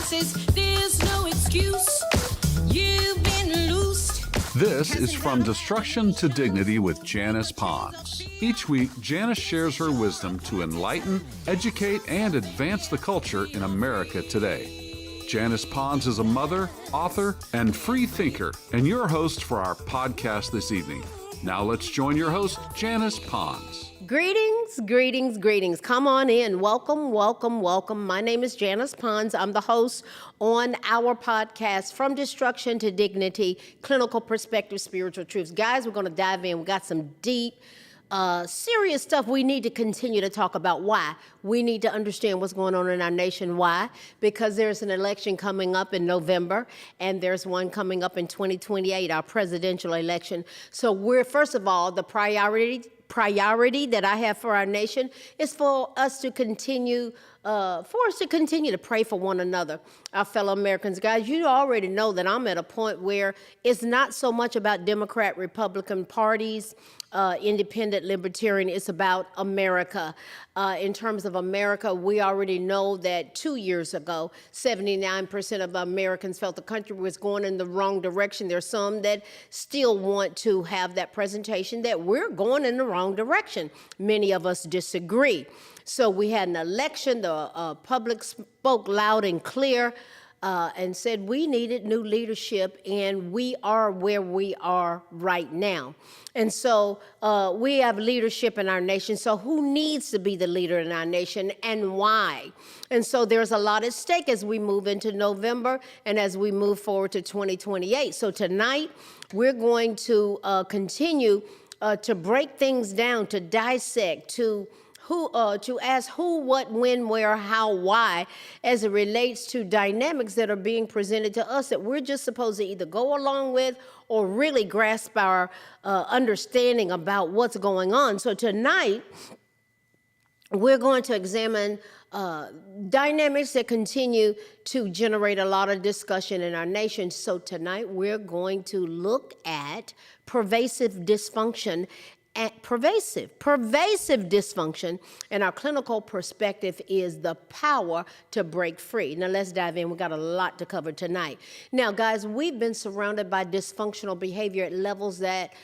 consequences. There's no excuse. You've been loosed. This is From Destruction to Dignity with Janice Pons. Each week, Janice shares her wisdom to enlighten, educate, and advance the culture in America today. Janice Pons is a mother, author, and free thinker, and your host for our podcast this evening. Now let's join your host, Janice Pons. Greetings, greetings, greetings. Come on in. Welcome, welcome, welcome. My name is Janice Pons. I'm the host on our podcast, From Destruction to Dignity, Clinical Perspective, Spiritual Truths. Guys, we're going to dive in. We got some deep, serious stuff we need to continue to talk about. Why? We need to understand what's going on in our nation. Why? Because there's an election coming up in November, and there's one coming up in 2028, our presidential election. So we're, first of all, the priority that I have for our nation is for us to continue to pray for one another, our fellow Americans. Guys, you already know that I'm at a point where it's not so much about Democrat, Republican parties, independent, libertarian. It's about America. In terms of America, we already know that 2 years ago, 79% of Americans felt the country was going in the wrong direction. There's some that still want to have that presentation that we're going in the wrong direction. Many of us disagree. So we had an election. The public spoke loud and clear and said we needed new leadership, and we are where we are right now. And so we have leadership in our nation. So who needs to be the leader in our nation and why? And so there's a lot at stake as we move into November and as we move forward to 2028. So tonight we're going to continue to break things down, to dissect, to ask who, what, when, where, how, why, as it relates to dynamics that are being presented to us that we're just supposed to either go along with or really grasp our understanding about what's going on. So tonight, we're going to examine dynamics that continue to generate a lot of discussion in our nation. So tonight, we're going to look at pervasive dysfunction. Pervasive dysfunction, and our clinical perspective is the power to break free. Now let's dive in. We got a lot to cover tonight. Now, guys, we've been surrounded by dysfunctional behavior at levels that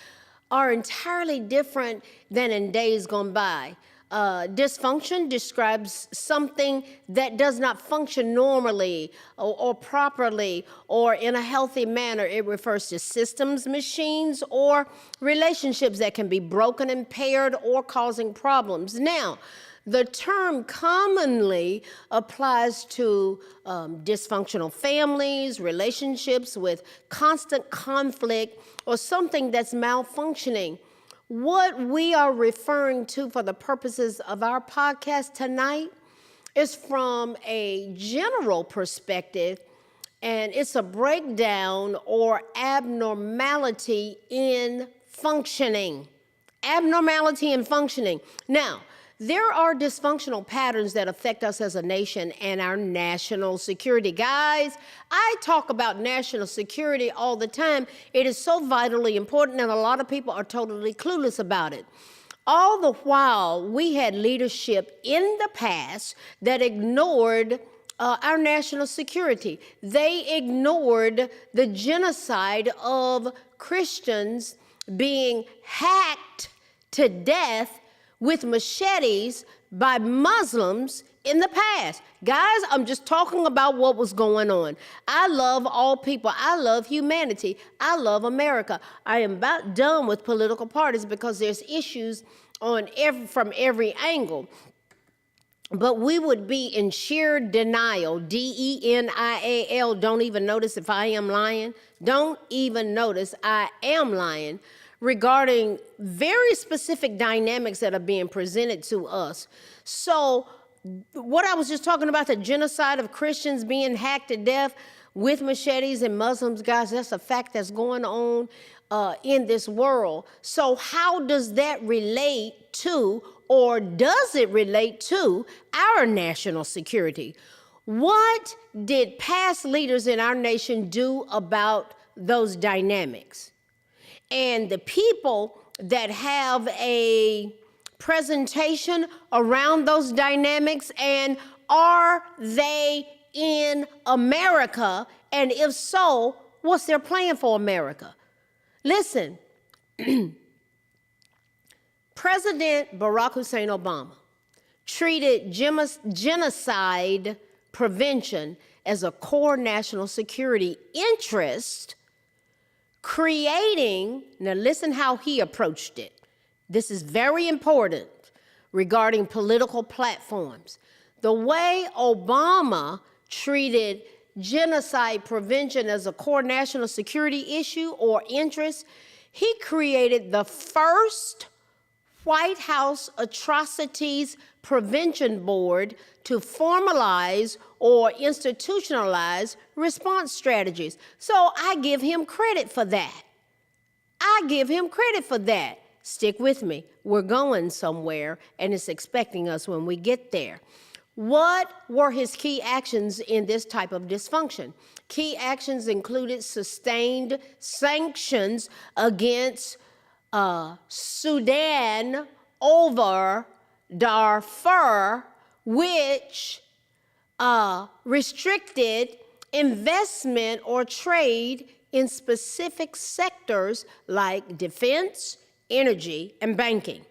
are entirely different than in days gone by. Dysfunction describes something that does not function normally or properly or in a healthy manner. It refers to systems, machines, or relationships that can be broken, impaired, or causing problems. Now, the term commonly applies to dysfunctional families, relationships with constant conflict, or something that's malfunctioning. What we are referring to for the purposes of our podcast tonight is from a general perspective, and it's a breakdown or abnormality in functioning. Abnormality in functioning. Now, there are dysfunctional patterns that affect us as a nation and our national security. Guys, I talk about national security all the time. It is so vitally important, and a lot of people are totally clueless about it. All the while, we had leadership in the past that ignored our national security. They ignored the genocide of Christians being hacked to death with machetes by Muslims in the past. Guys, I'm just talking about what was going on. I love all people. I love humanity. I love America. I am about done with political parties because there's issues from every angle. But we would be in sheer denial, denial. Don't even notice if I am lying. Don't even notice I am lying regarding very specific dynamics that are being presented to us. So what I was just talking about, the genocide of Christians being hacked to death with machetes and Muslims, guys, that's a fact that's going on in this world. So how does that relate to, or does it relate to, our national security? What did past leaders in our nation do about those dynamics? And the people that have a presentation around those dynamics, and are they in America? And if so, what's their plan for America? Listen, President Barack Hussein Obama treated genocide prevention as a core national security interest, creating, now listen how he approached it. This is very important regarding political platforms. The way Obama treated genocide prevention as a core national security issue or interest, he created the first White House Atrocities Prevention Board to formalize or institutionalize response strategies. So I give him credit for that. I give him credit for that. Stick with me. We're going somewhere, and it's expecting us when we get there. What were his key actions in this type of dysfunction? Key actions included sustained sanctions against Sudan over Darfur, which restricted investment or trade in specific sectors like defense, energy, and banking.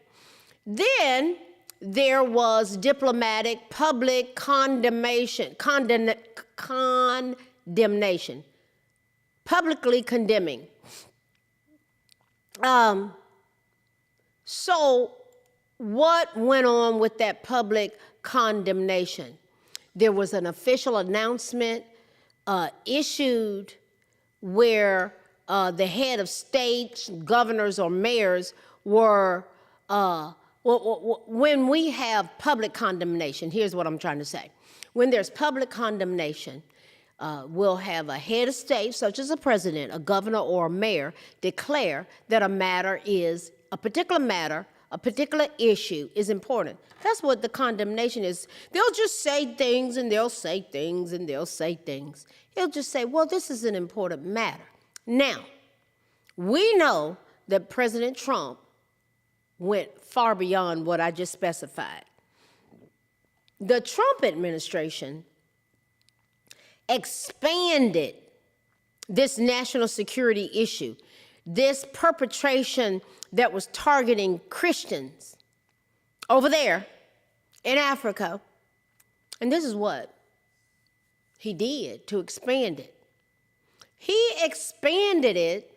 Then there was diplomatic public condemnation, publicly condemning. So what went on with that public condemnation? There was an official announcement issued where the head of states, governors, or mayors were, when we have public condemnation, here's what I'm trying to say. When there's public condemnation, we'll have a head of state, such as a president, a governor, or a mayor, declare that a particular issue is important. That's what the condemnation is. They'll just say things, and they'll say things, and they'll say things. He'll just say, well, this is an important matter. Now, we know that President Trump went far beyond what I just specified. The Trump administration expanded this national security issue, this perpetration that was targeting Christians over there in Africa. And this is what he did to expand it. He expanded it,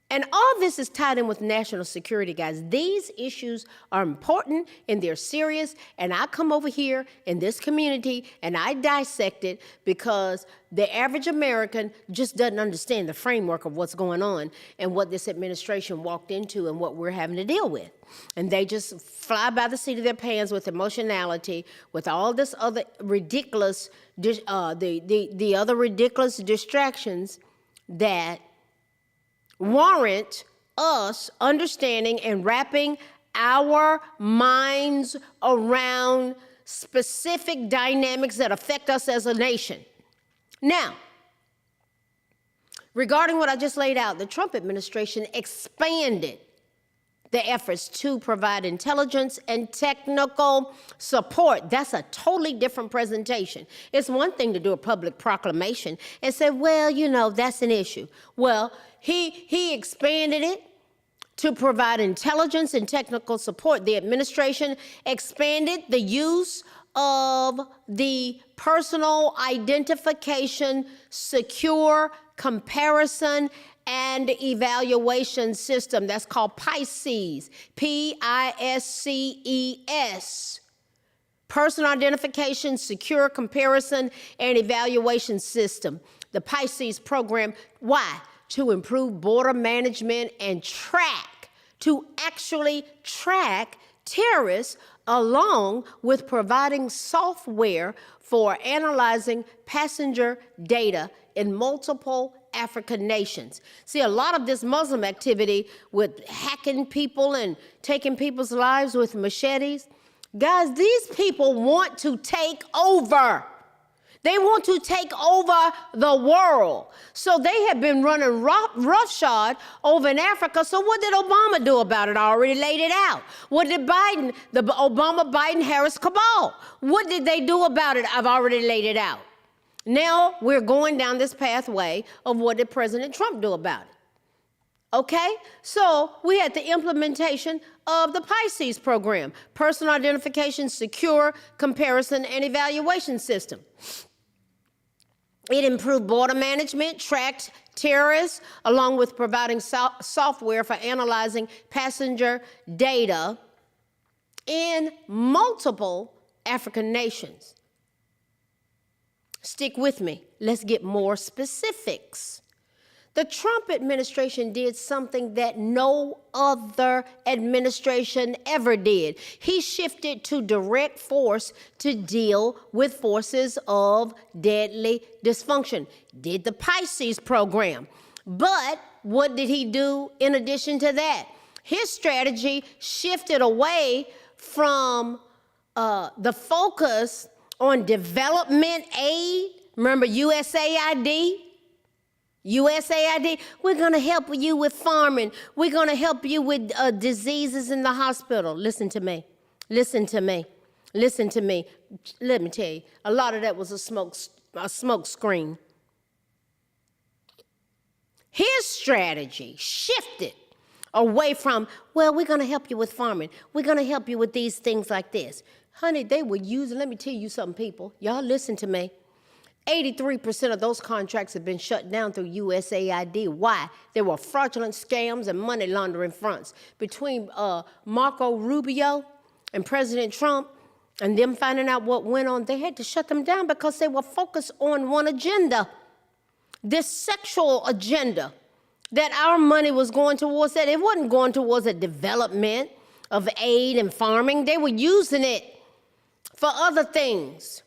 and all this is tied in with national security, guys. These issues are important and they're serious, and I come over here in this community and I dissect it because the average American just doesn't understand the framework of what's going on and what this administration walked into and what we're having to deal with. And they just fly by the seat of their pants with emotionality, with all this other ridiculous, the other ridiculous distractions that warrant us understanding and wrapping our minds around specific dynamics that affect us as a nation. Now, regarding what I just laid out, the Trump administration expanded the efforts to provide intelligence and technical support. That's a totally different presentation. It's one thing to do a public proclamation and say, well, you know, that's an issue. Well, he expanded it to provide intelligence and technical support. The administration expanded the use of the personal identification, secure comparison, and evaluation system. That's called PISCES, P-I-S-C-E-S. Personal Identification, Secure Comparison, and Evaluation System. The PISCES program, why? To improve border management and actually track terrorists, along with providing software for analyzing passenger data in multiple African nations. See, a lot of this Muslim activity with hacking people and taking people's lives with machetes, guys, these people want to take over. They want to take over the world. So they have been running roughshod over in Africa. So what did Obama do about it? I already laid it out. What did the Obama-Biden-Harris cabal, what did they do about it? I've already laid it out. Now we're going down this pathway of what did President Trump do about it? Okay, so we had the implementation of the PICES program, Personal Identification, Secure, Comparison, and Evaluation System. It improved border management, tracked terrorists, along with providing software for analyzing passenger data in multiple African nations. Stick with me. Let's get more specifics. The Trump administration did something that no other administration ever did. He shifted to direct force to deal with forces of deadly dysfunction. Did the PICES program. But what did he do in addition to that? His strategy shifted away from the focus on development aid. Remember USAID? USAID, we're going to help you with farming. We're going to help you with diseases in the hospital. Listen to me. Listen to me. Listen to me. Let me tell you, a lot of that was a smoke screen. His strategy shifted away from, well, we're going to help you with farming. We're going to help you with these things like this. Honey, they were using, let me tell you something, people. Y'all listen to me. 83% of those contracts have been shut down through USAID. Why? There were fraudulent scams and money laundering fronts between Marco Rubio and President Trump and them finding out what went on. They had to shut them down because they were focused on one agenda, this sexual agenda, that our money was going towards that. It wasn't going towards a development of aid and farming. They were using it for other things.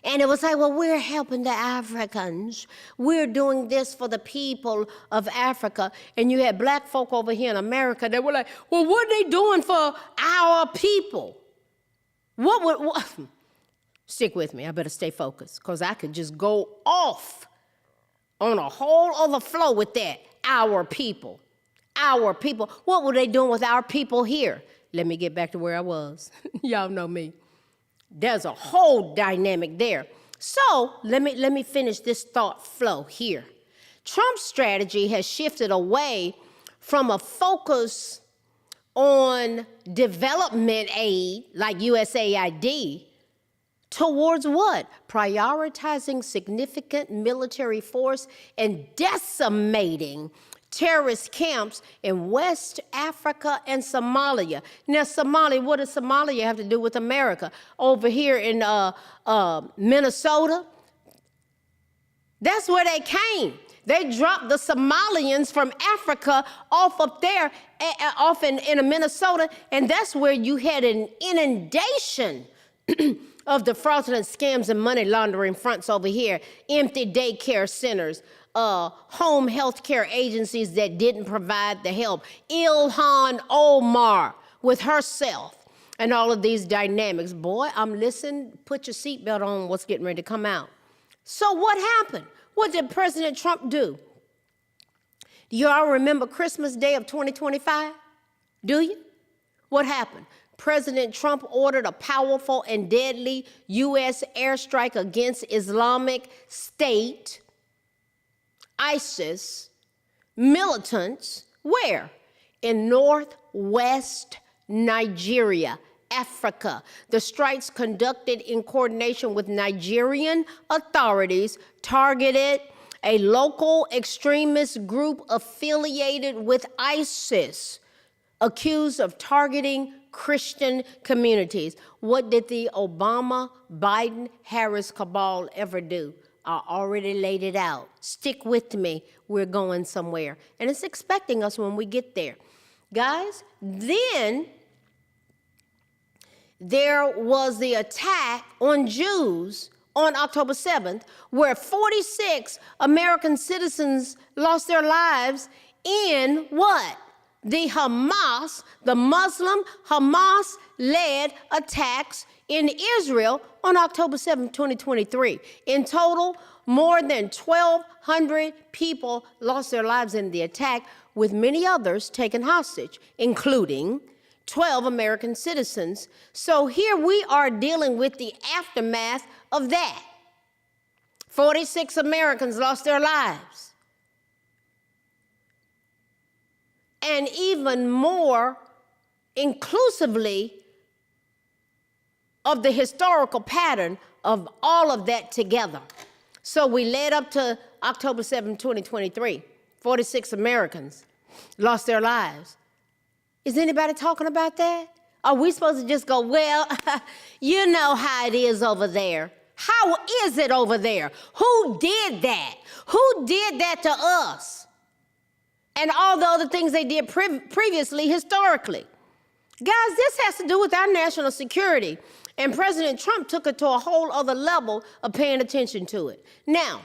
And it was like, well, we're helping the Africans. We're doing this for the people of Africa. And you had black folk over here in America that were like, well, what are they doing for our people? What? Stick with me. I better stay focused because I could just go off on a whole other flow with that. Our people. Our people. What were they doing with our people here? Let me get back to where I was. Y'all know me. There's a whole dynamic there. So let me finish this thought flow here. Trump's strategy has shifted away from a focus on development aid like USAID towards what? Prioritizing significant military force and decimating terrorist camps in West Africa and Somalia. Now, Somalia, what does Somalia have to do with America? Over here in Minnesota, that's where they came. They dropped the Somalians from Africa off up there, off in Minnesota, and that's where you had an inundation of the fraudulent scams and money laundering fronts over here, empty daycare centers, home health care agencies that didn't provide the help, Ilhan Omar with herself, and all of these dynamics. Boy, I'm listening. Put your seatbelt on. What's getting ready to come out? So what happened? What did President Trump do? Do you all remember Christmas Day of 2025? Do you? What happened? President Trump ordered a powerful and deadly U.S. airstrike against Islamic State, ISIS, militants, where? In northwest Nigeria, Africa. The strikes conducted in coordination with Nigerian authorities targeted a local extremist group affiliated with ISIS, accused of targeting Christian communities. What did the Obama, Biden, Harris cabal ever do? I already laid it out. Stick with me. We're going somewhere. And it's expecting us when we get there. Guys, then there was the attack on Jews on October 7th, where 46 American citizens lost their lives in what? The Muslim Hamas-led attacks in Israel on October 7, 2023. In total, more than 1,200 people lost their lives in the attack, with many others taken hostage, including 12 American citizens. So here we are dealing with the aftermath of that. 46 Americans lost their lives. And even more inclusively of the historical pattern of all of that together. So we led up to October 7, 2023. 46 Americans lost their lives. Is anybody talking about that? Are we supposed to just go, well, you know how it is over there? How is it over there? Who did that? Who did that to us? And all the other things they did previously, historically. Guys, this has to do with our national security. And President Trump took it to a whole other level of paying attention to it. Now,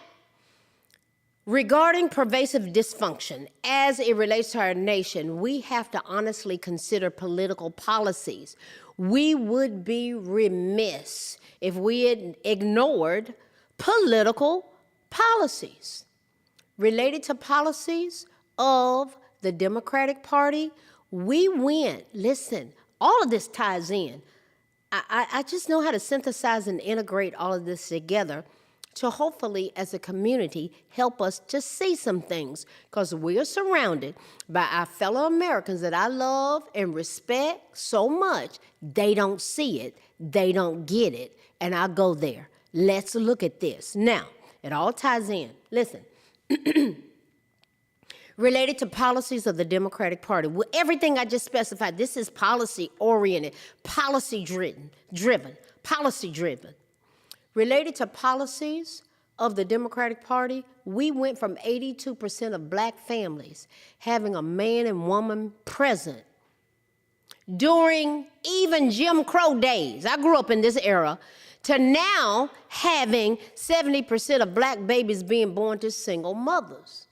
regarding pervasive dysfunction, as it relates to our nation, we have to honestly consider political policies. We would be remiss if we had ignored political policies. Related to policies of the Democratic Party, we went, listen, all of this ties in. I just know how to synthesize and integrate all of this together to hopefully, as a community, help us to see some things, because we are surrounded by our fellow Americans that I love and respect so much. They don't see it. They don't get it. And I'll go there. Let's look at this. Now, it all ties in. Listen. Related to policies of the Democratic Party. Well, everything I just specified, this is policy-oriented, policy-driven. Related to policies of the Democratic Party, we went from 82% of black families having a man and woman present during even Jim Crow days. I grew up in this era, to now having 70% of black babies being born to single mothers.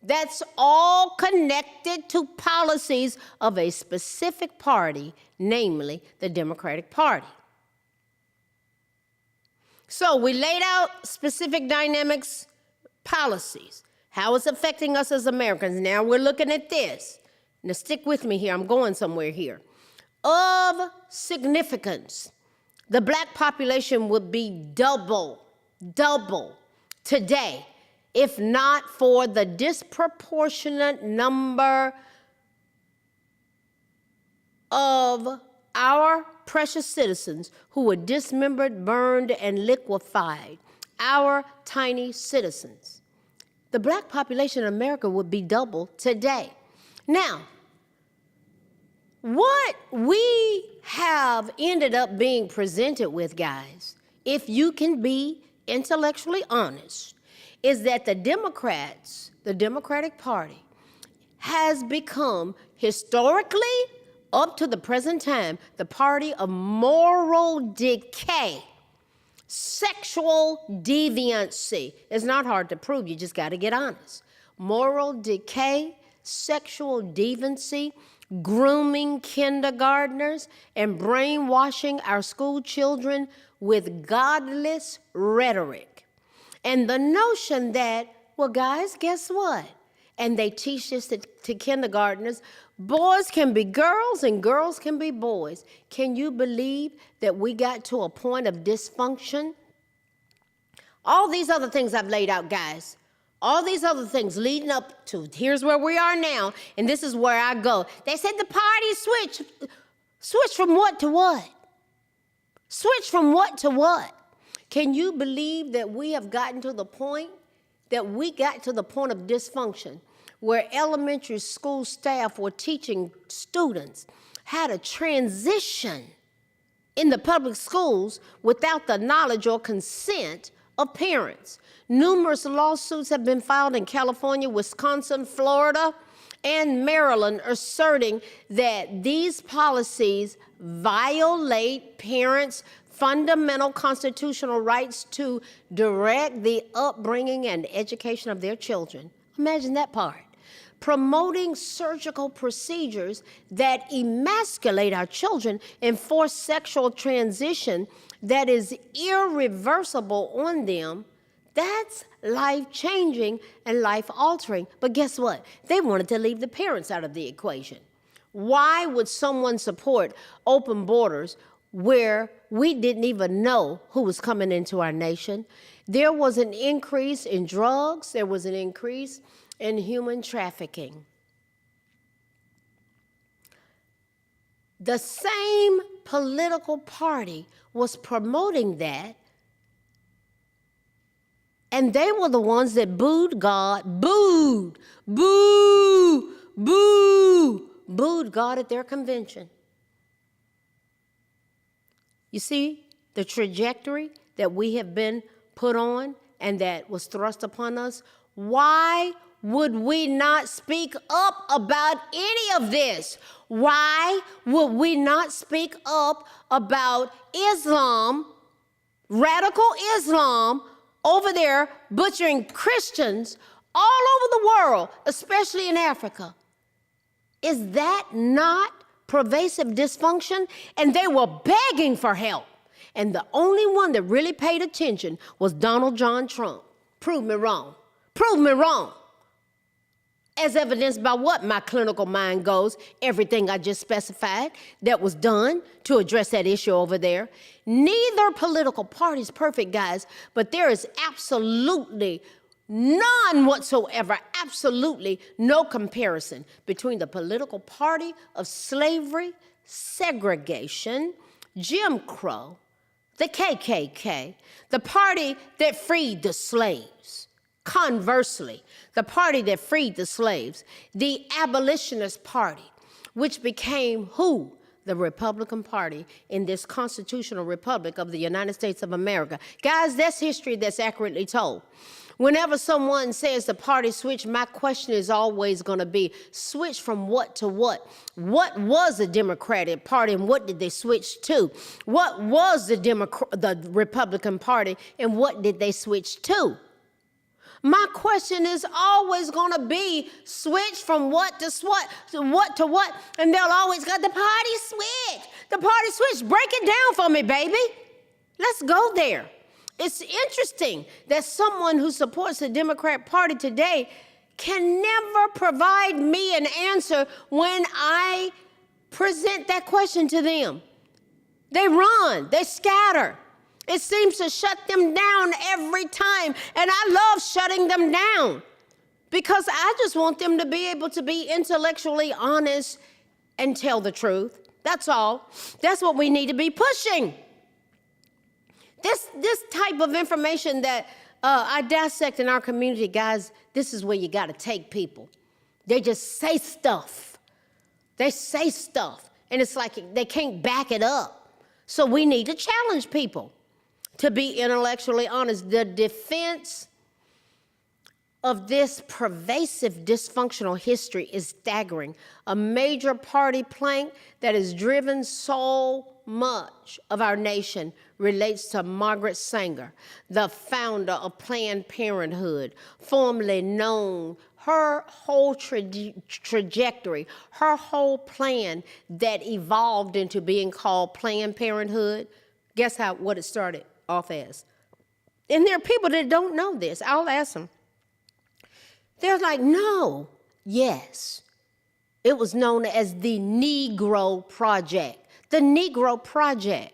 That's all connected to policies of a specific party, namely the Democratic Party. So we laid out specific dynamics, policies, how it's affecting us as Americans. Now we're looking at this. Now stick with me here. I'm going somewhere here. Of significance, the black population would be double today, if not for the disproportionate number of our precious citizens who were dismembered, burned, and liquefied, our tiny citizens. The black population in America would be double today. Now, what we have ended up being presented with, guys, if you can be intellectually honest, is that the Democrats, the Democratic Party, has become historically, up to the present time, the party of moral decay, sexual deviancy. It's not hard to prove, you just got to get honest. Moral decay, sexual deviancy, grooming kindergartners, and brainwashing our school children with godless rhetoric. And the notion that, well, guys, guess what? And they teach this to kindergartners. Boys can be girls and girls can be boys. Can you believe that we got to a point of dysfunction? All these other things I've laid out, guys, all these other things leading up to, here's where we are now, and this is where I go. They said the party switched. Switch from what to what? Switch from what to what? Can you believe that we have gotten to the point that we got to the point of dysfunction where elementary school staff were teaching students how to transition in the public schools without the knowledge or consent of parents? Numerous lawsuits have been filed in California, Wisconsin, Florida, and Maryland asserting that these policies violate parents' fundamental constitutional rights to direct the upbringing and education of their children. Imagine that part. Promoting surgical procedures that emasculate our children and force sexual transition that is irreversible on them. That's life-changing and life-altering. But guess what? They wanted to leave the parents out of the equation. Why would someone support open borders where we didn't even know who was coming into our nation? There was an increase in drugs. There was an increase in human trafficking. The same political party was promoting that, and they were the ones that booed God, booed God at their convention. You see the trajectory that we have been put on and that was thrust upon us? Why would we not speak up about any of this? Why would we not speak up about Islam, radical Islam, over there butchering Christians all over the world, especially in Africa? Is that not pervasive dysfunction? And they were begging for help. And the only one that really paid attention was Donald John Trump. Prove me wrong. Prove me wrong. As evidenced by what my clinical mind goes, everything I just specified that was done to address that issue over there. Neither political party is perfect, guys, but there is absolutely none whatsoever, absolutely no comparison between the political party of slavery, segregation, Jim Crow, the KKK, the party that freed the slaves. Conversely, the party that freed the slaves, the abolitionist party, which became who? The Republican Party in this constitutional republic of the United States of America. Guys, that's history that's accurately told. Whenever someone says the party switched, my question is always going to be, switch from what to what? What was the Democratic Party and what did they switch to? What was the Republican Party and what did they switch to? My question is always going to be switch from what to what, and they'll always got the party switch. The party switch. Break it down for me, baby. Let's go there. It's interesting that someone who supports the Democrat Party today can never provide me an answer when I present that question to them. They run, they scatter. It seems to shut them down every time, and I love shutting them down because I just want them to be able to be intellectually honest and tell the truth. That's all. That's what we need to be pushing. This type of information that I dissect in our community, guys, this is where you got to take people. They just say stuff. They say stuff, and it's like they can't back it up. So we need to challenge people to be intellectually honest. The defense of this pervasive dysfunctional history is staggering. A major party plank that has driven so much of our nation relates to Margaret Sanger, the founder of Planned Parenthood, formerly known, her whole trajectory, her whole plan that evolved into being called Planned Parenthood. Guess what it started off as? And there are people that don't know this. I'll ask them. They're like, no, yes. It was known as the Negro Project. The Negro Project.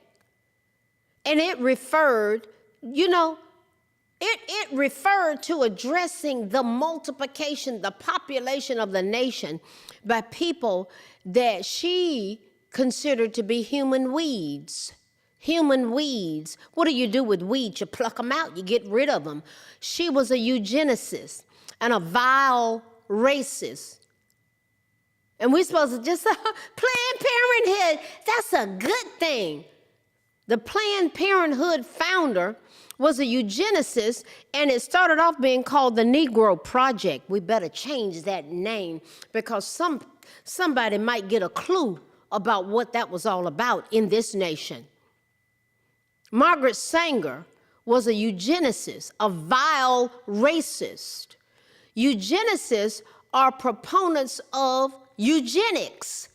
And it referred, it referred to addressing the multiplication, the population of the nation by people that she considered to be human weeds. Human weeds. What do you do with weeds? You pluck them out, you get rid of them. She was a eugenicist and a vile racist. And we're supposed to just, Planned Parenthood, that's a good thing. The Planned Parenthood founder was a eugenicist, and it started off being called the Negro Project. We better change that name because somebody might get a clue about what that was all about in this nation. Margaret Sanger was a eugenicist, a vile racist. Eugenicists are proponents of eugenics,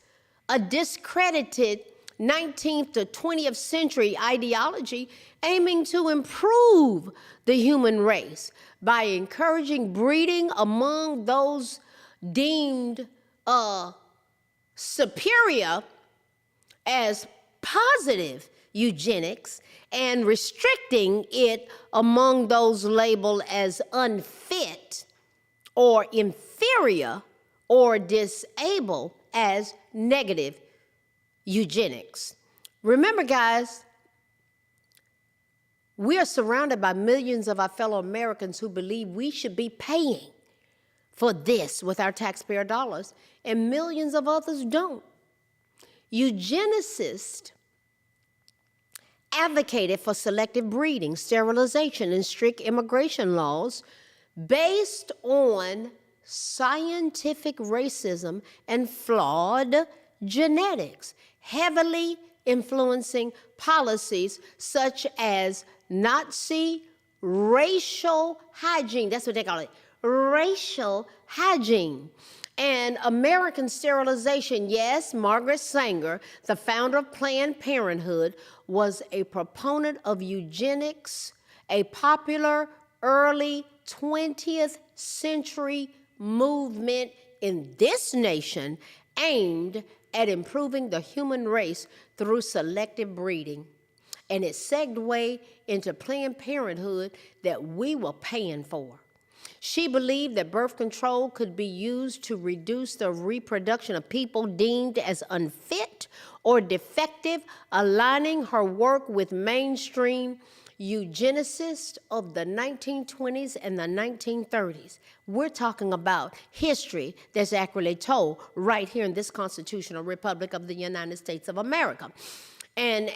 a discredited 19th to 20th century ideology aiming to improve the human race by encouraging breeding among those deemed superior as positive. eugenics and restricting it among those labeled as unfit or inferior or disabled as negative eugenics. Remember, guys, we are surrounded by millions of our fellow Americans who believe we should be paying for this with our taxpayer dollars, and millions of others don't. Eugenicists advocated for selective breeding, sterilization, and strict immigration laws based on scientific racism and flawed genetics, heavily influencing policies such as Nazi racial hygiene. That's what they call it, racial hygiene. And American sterilization. Yes, Margaret Sanger, the founder of Planned Parenthood, was a proponent of eugenics, a popular early 20th century movement in this nation aimed at improving the human race through selective breeding. And it segued into Planned Parenthood that we were paying for. She believed that birth control could be used to reduce the reproduction of people deemed as unfit or defective, aligning her work with mainstream eugenicists of the 1920s and the 1930s. We're talking about history that's accurately told right here in this constitutional republic of the United States of America. And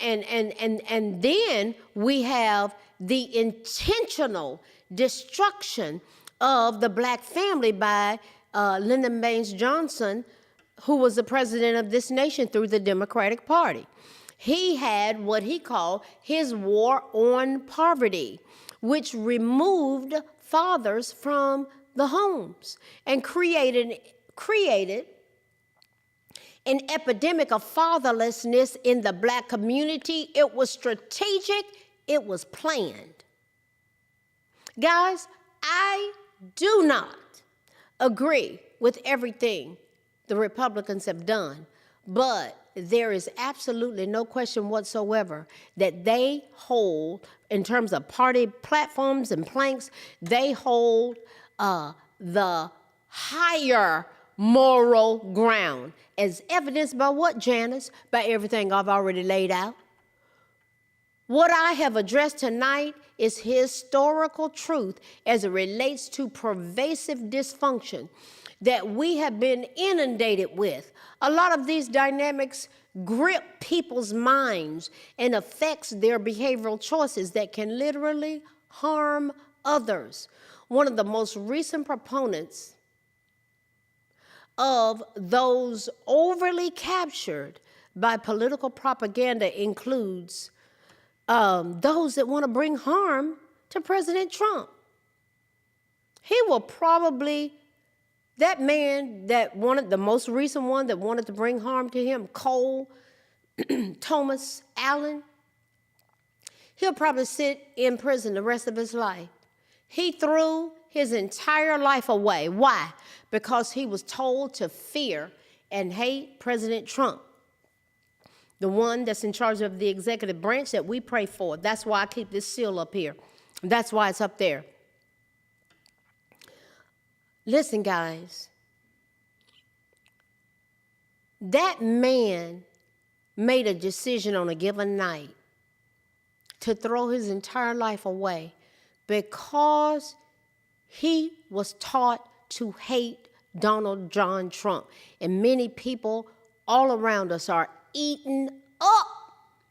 then we have the intentional destruction of the black family by Lyndon Baines Johnson, who was the president of this nation through the Democratic Party. He had what he called his war on poverty, which removed fathers from the homes and created an epidemic of fatherlessness in the black community. It was strategic. It was planned. Guys, I do not agree with everything the Republicans have done, but there is absolutely no question whatsoever that they hold, in terms of party platforms and planks, they hold the higher moral ground, as evidenced by what, Janice? By everything I've already laid out. What I have addressed tonight is historical truth as it relates to pervasive dysfunction that we have been inundated with. A lot of these dynamics grip people's minds and affects their behavioral choices that can literally harm others. One of the most recent proponents of those overly captured by political propaganda includes those that want to bring harm to President Trump. He will probably, that man that wanted, the most recent one that wanted to bring harm to him, Cole Thomas Allen, he'll probably sit in prison the rest of his life. He threw his entire life away. Why? Because he was told to fear and hate President Trump, the one that's in charge of the executive branch that we pray for. That's why I keep this seal up here. That's why it's up there. Listen, guys, that man made a decision on a given night to throw his entire life away because he was taught to hate Donald John Trump. And many people all around us are eaten up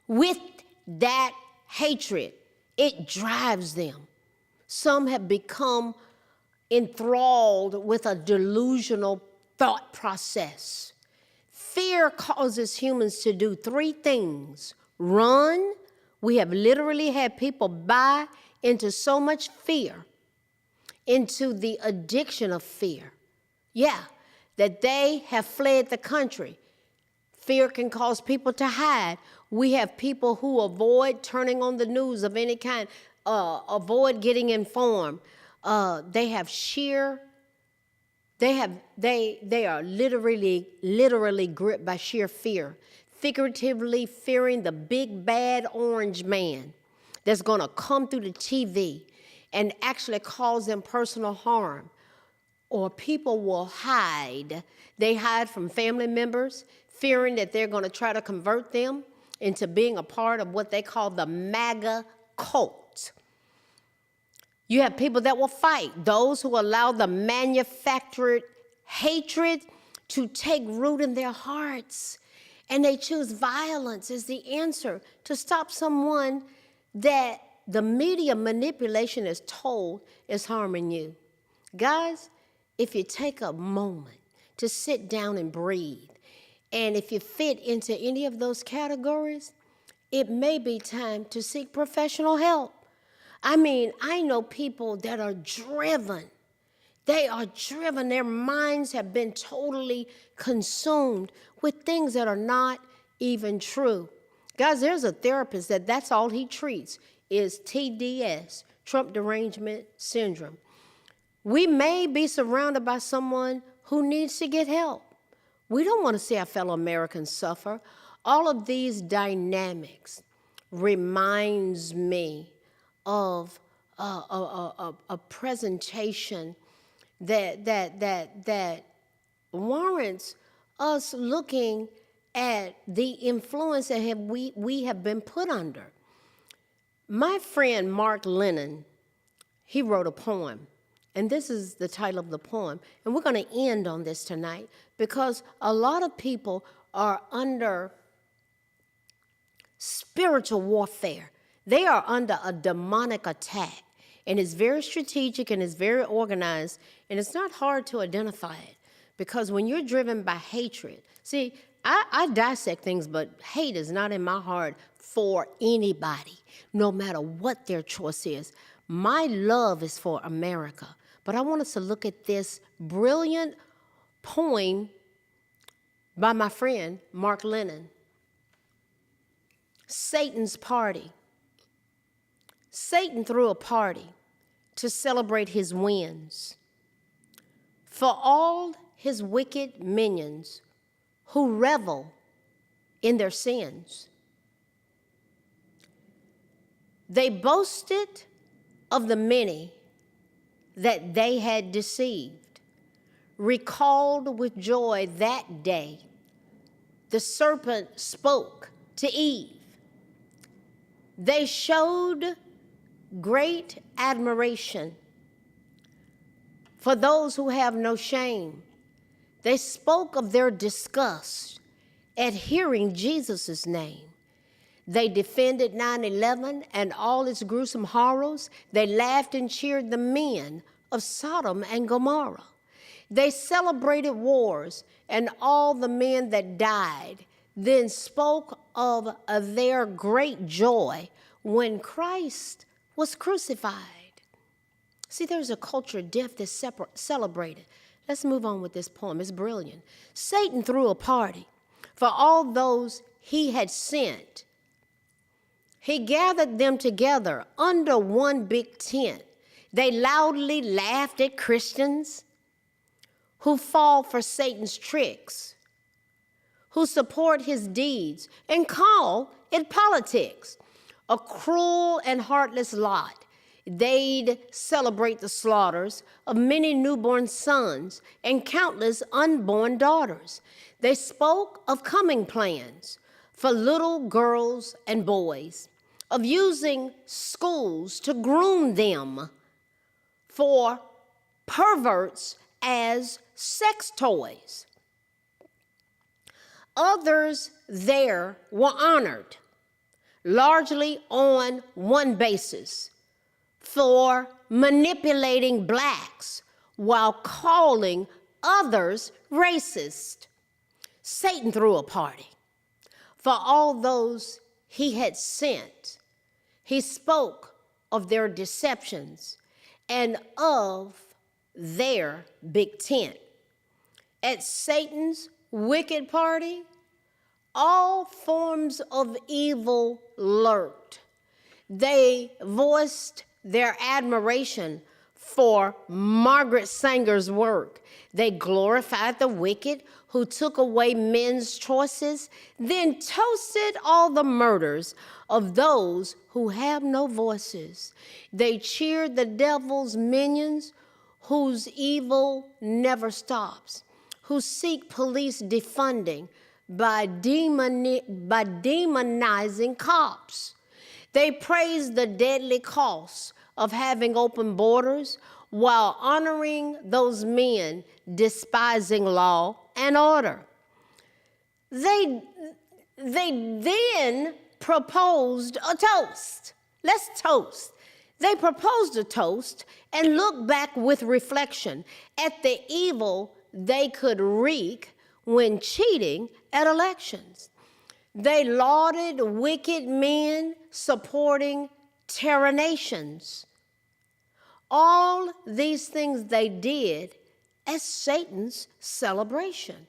with that hatred. It drives them. Some have become enthralled with a delusional thought process. Fear causes humans to do three things. Run. We have literally had people buy into so much fear, into the addiction of fear. Yeah, that they have fled the country. Fear can cause people to hide. We have people who avoid turning on the news of any kind, avoid getting informed. They are literally gripped by sheer fear. figuratively fearing the big bad orange man that's going to come through the TV and actually cause them personal harm. Or people will hide. They hide from family members, fearing that they're going to try to convert them into being a part of what they call the MAGA cult. You have people that will fight, those who allow the manufactured hatred to take root in their hearts. And they choose violence as the answer to stop someone that the media manipulation is told is harming you. Guys, if you take a moment to sit down and breathe, and if you fit into any of those categories, it may be time to seek professional help. I mean, I know people that are driven. They are driven. Their minds have been totally consumed with things that are not even true. Guys, there's a therapist that's all he treats is TDS, Trump Derangement Syndrome. We may be surrounded by someone who needs to get help. We don't want to see our fellow Americans suffer. All of these dynamics reminds me of a presentation that warrants us looking at the influence that we have been put under. My friend Mark Lennon, he wrote a poem, and this is the title of the poem. And we're going to end on this tonight because a lot of people are under spiritual warfare. They are under a demonic attack, and it's very strategic and it's very organized, and it's not hard to identify it because when you're driven by hatred, see, I dissect things, but hate is not in my heart for anybody, no matter what their choice is. My love is for America, but I want us to look at this brilliant poem by my friend Mark Lennon, Satan's Party. Satan threw a party to celebrate his wins. For all his wicked minions who revel in their sins. They boasted of the many that they had deceived, recalled with joy that day the serpent spoke to Eve. They showed great admiration for those who have no shame. They spoke of their disgust at hearing Jesus' name. They defended 9/11 and all its gruesome horrors. They laughed and cheered the men of Sodom and Gomorrah. They celebrated wars and all the men that died, then spoke of their great joy when Christ was crucified. See, there's a culture of death that's celebrated. Let's move on with this poem. It's brilliant. Satan threw a party for all those he had sent. He gathered them together under one big tent. They loudly laughed at Christians who fall for Satan's tricks, who support his deeds and call it politics. A cruel and heartless lot. They'd celebrate the slaughters of many newborn sons and countless unborn daughters. They spoke of coming plans for little girls and boys, of using schools to groom them for perverts as sex toys. Others there were honored, largely on one basis, for manipulating blacks while calling others racist. Satan threw a party for all those he had sent. He spoke of their deceptions and of their big tent. At Satan's wicked party, all forms of evil lurked. They voiced their admiration for Margaret Sanger's work. They glorified the wicked who took away men's choices, then toasted all the murders of those who have no voices. They cheered the devil's minions whose evil never stops, who seek police defunding by demonizing cops. They praise the deadly cost of having open borders while honoring those men despising law and order. They then proposed a toast. Let's toast. They proposed a toast and looked back with reflection at the evil they could wreak when cheating at elections. They lauded wicked men supporting terror nations. All these things they did as Satan's celebration.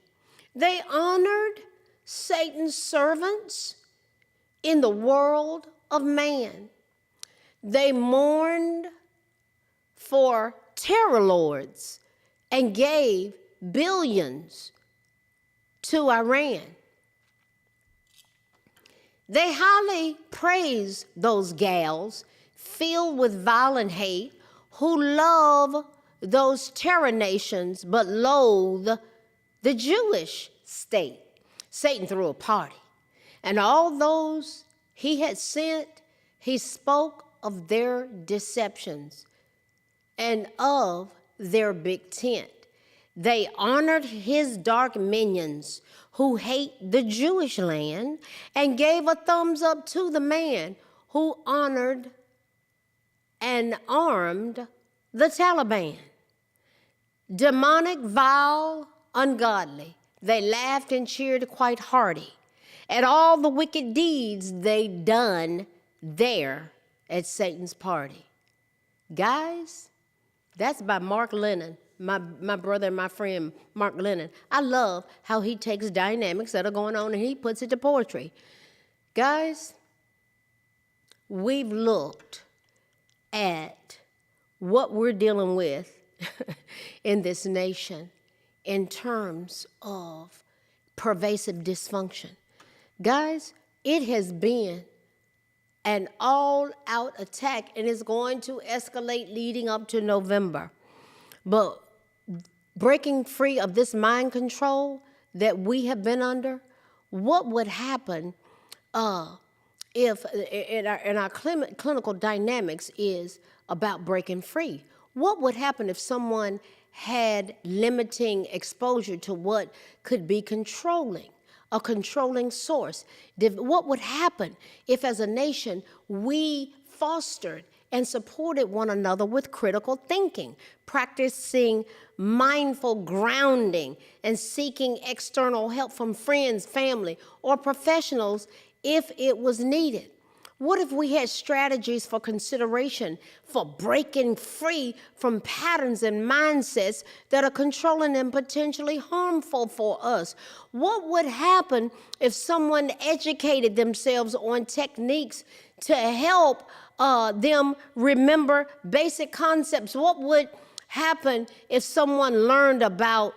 They honored Satan's servants in the world of man. They mourned for terror lords and gave billions to Iran. They highly praise those gals filled with violent hate who love those terror nations but loathe the Jewish state. Satan threw a party, and all those he had sent, he spoke of their deceptions and of their big tent. They honored his dark minions who hate the Jewish land and gave a thumbs up to the man who honored and armed the Taliban. Demonic, vile, ungodly, they laughed and cheered quite hearty at all the wicked deeds they done there at Satan's party. Guys, that's by Mark Lennon, my brother and my friend Mark Lennon. I love how he takes dynamics that are going on and he puts it to poetry. Guys, we've looked at what we're dealing with in this nation in terms of pervasive dysfunction. Guys, it has been an all-out attack, and it's going to escalate leading up to November. But breaking free of this mind control that we have been under, what would happen if in our clinical dynamics is about breaking free? What would happen if someone had limiting exposure to what could be controlling, a controlling source? What would happen if, as a nation, we fostered and supported one another with critical thinking, practicing mindful grounding, and seeking external help from friends, family, or professionals if it was needed? What if we had strategies for consideration for breaking free from patterns and mindsets that are controlling and potentially harmful for us? What would happen if someone educated themselves on techniques to help them remember basic concepts? What would happen if someone learned about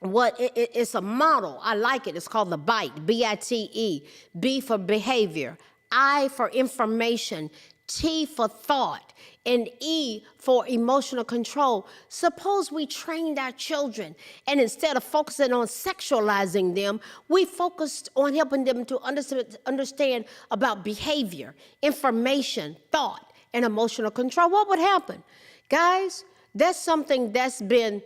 it's a model? I like it. It's called the BITE, B-I-T-E. B for behavior, I for information, T for thought, and E for emotional control. Suppose we trained our children, and instead of focusing on sexualizing them, we focused on helping them to understand about behavior, information, thought, and emotional control. What would happen? Guys, that's something that's been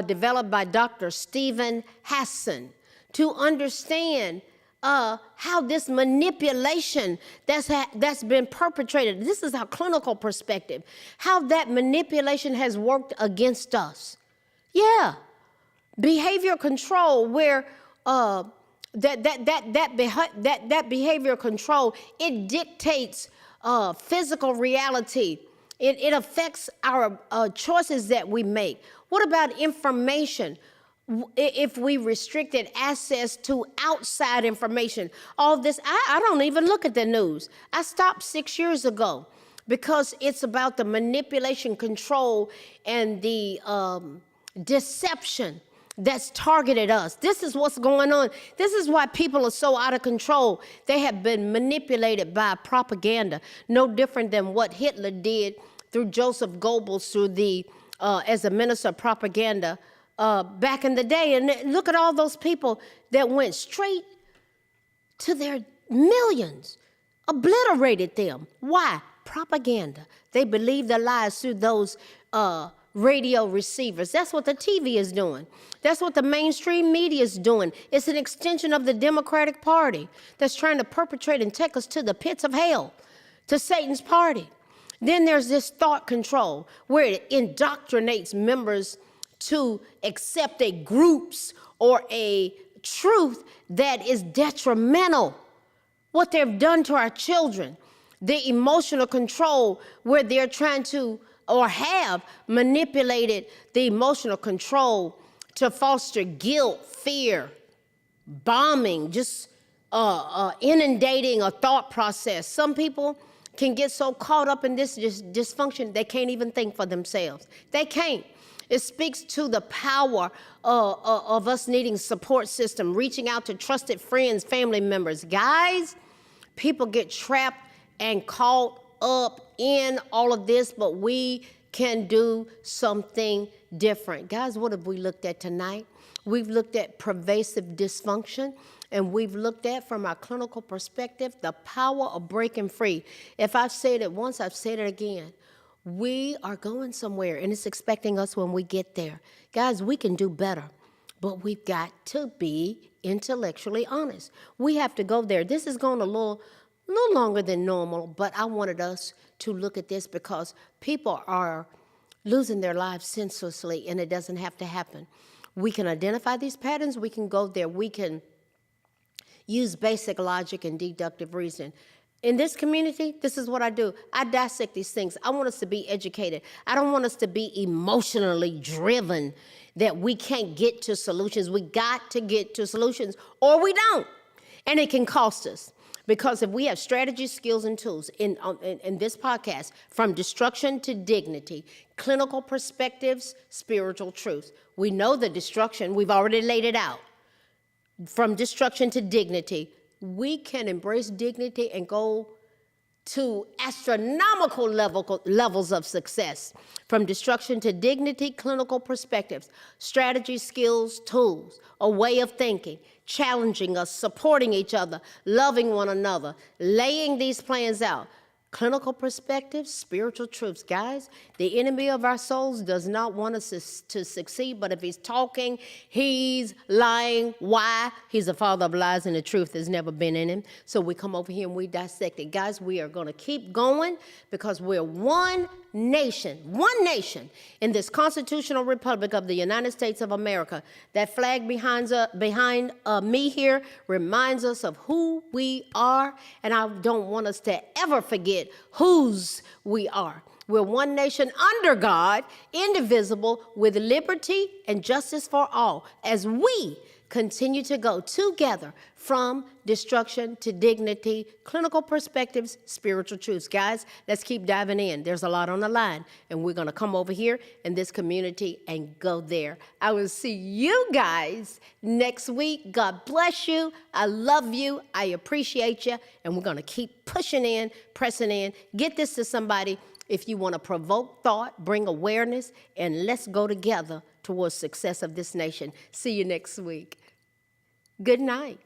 developed by Dr. Stephen Hassan to understand how this manipulation that's been perpetrated, this is our clinical perspective, how that manipulation has worked against us. Yeah, behavior control, where that behavior control, it dictates physical reality. It affects our choices that we make. What about information? If we restricted access to outside information, all this, I don't even look at the news. I stopped 6 years ago. because it's about the manipulation, control, and the deception that's targeted us. This is what's going on. This is why people are so out of control. They have been manipulated by propaganda, no different than what Hitler did through Joseph Goebbels, through the as a minister of propaganda back in the day. And look at all those people that went straight to their millions, obliterated them. Why? Propaganda. They believe the lies through those radio receivers. That's what the TV is doing. That's what the mainstream media is doing. It's an extension of the Democratic Party that's trying to perpetrate and take us to the pits of hell, to Satan's party. Then there's this thought control where it indoctrinates members to accept a group's or a truth that is detrimental. What they've done to our children, the emotional control where they're trying to or have manipulated the emotional control to foster guilt, fear, bombing, just inundating a thought process. Some people can get so caught up in this dysfunction they can't even think for themselves. They can't. It speaks to the power of us needing support system, reaching out to trusted friends, family members. Guys, people get trapped and caught up in all of this, but we can do something different. Guys, what have we looked at tonight? We've looked at pervasive dysfunction, and we've looked at, from our clinical perspective, the power of breaking free. If I've said it once, I've said it again. We are going somewhere, and it's expecting us when we get there. Guys, we can do better, but we've got to be intellectually honest. We have to go there. This is going a little longer than normal, but I wanted us to look at this because people are losing their lives senselessly, and it doesn't have to happen. We can identify these patterns. We can go there. We can use basic logic and deductive reasoning. In this community, this is what I do. I dissect these things. I want us to be educated. I don't want us to be emotionally driven that we can't get to solutions. We got to get to solutions, or we don't. And it can cost us. Because if we have strategies, skills, and tools in this podcast, from destruction to dignity, clinical perspectives, spiritual truths, we know the destruction, we've already laid it out. From destruction to dignity, we can embrace dignity and go to astronomical levels of success. From destruction to dignity, clinical perspectives, strategies, skills, tools, a way of thinking, challenging us, supporting each other, loving one another, laying these plans out. Clinical perspectives, spiritual truths. Guys, the enemy of our souls does not want us to succeed, but if he's talking, he's lying. Why? He's the father of lies, and the truth has never been in him. So we come over here and we dissect it. Guys, we are going to keep going because we're one nation in this constitutional republic of the United States of America. That flag behind me here reminds us of who we are, and I don't want us to ever forget whose we are. We're one nation under God, indivisible, with liberty and justice for all, as we continue to go together from destruction to dignity, clinical perspectives, spiritual truths. Guys, let's keep diving in. There's a lot on the line, and we're going to come over here in this community and go there. I will see you guys next week. God bless you. I love you. I appreciate you, and we're going to keep pushing in, pressing in. Get this to somebody if you want to provoke thought, bring awareness, and let's go together towards success of this nation. See you next week. Good night.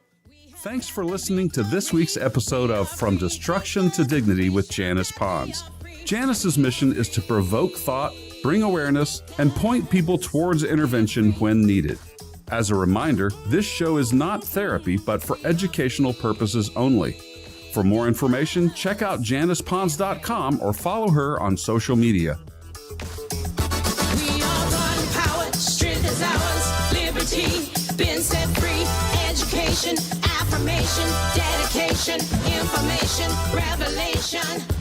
Thanks for listening to this week's episode of From Destruction to Dignity with Janice Pons. Janice's mission is to provoke thought, bring awareness, and point people towards intervention when needed. As a reminder, this show is not therapy, but for educational purposes only. For more information, check out JanicePons.com or follow her on social media. We are one power, strength is ours, liberty, been set free, education, affirmation, dedication, information, revelation.